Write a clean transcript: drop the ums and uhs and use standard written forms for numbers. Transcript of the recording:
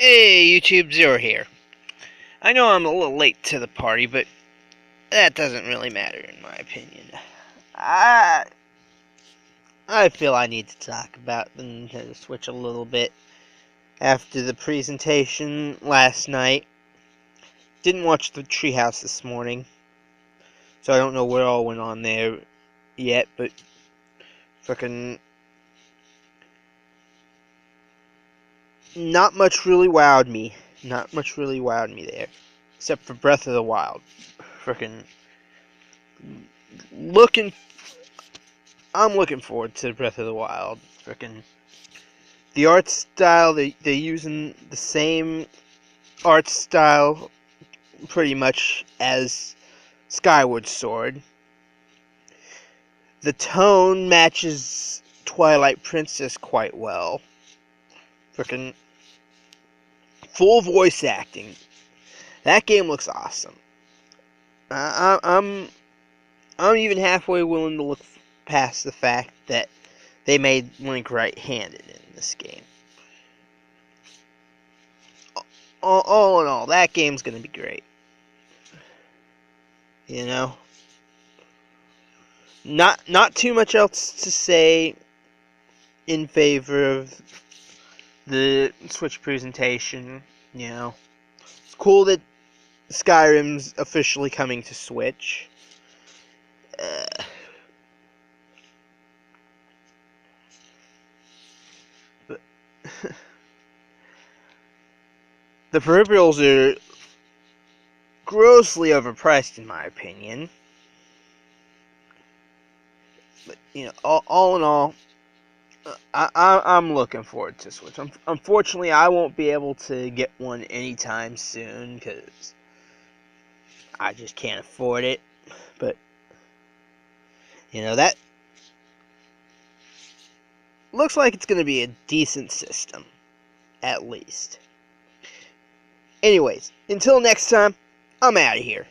Hey, YouTube Zero here. I know I'm a little late to the party, but that doesn't really matter in my opinion. I feel I need to talk about the Nintendo Switch a little bit after the presentation last night. Didn't watch the Treehouse this morning, so I don't know what all went on there yet, but frickin' not much really wowed me. Not much really wowed me there. Except for Breath of the Wild. Frickin' looking I'm looking forward to Breath of the Wild. Frickin' the art style, they're using the same art style pretty much as Skyward Sword. The tone matches Twilight Princess quite well. Frickin' full voice acting. That game looks awesome. I'm even halfway willing to look past the fact that they made Link right-handed in this game. All in all, that game's gonna be great. You know? Not too much else to say in favor of the Switch presentation, you know. It's cool that Skyrim's officially coming to Switch. But the peripherals are grossly overpriced in my opinion. But, you know, all in all, I'm looking forward to Switch. Unfortunately, I won't be able to get one anytime soon because I just can't afford it. But, you know, that looks like it's going to be a decent system, at least. Anyways, until next time, I'm out of here.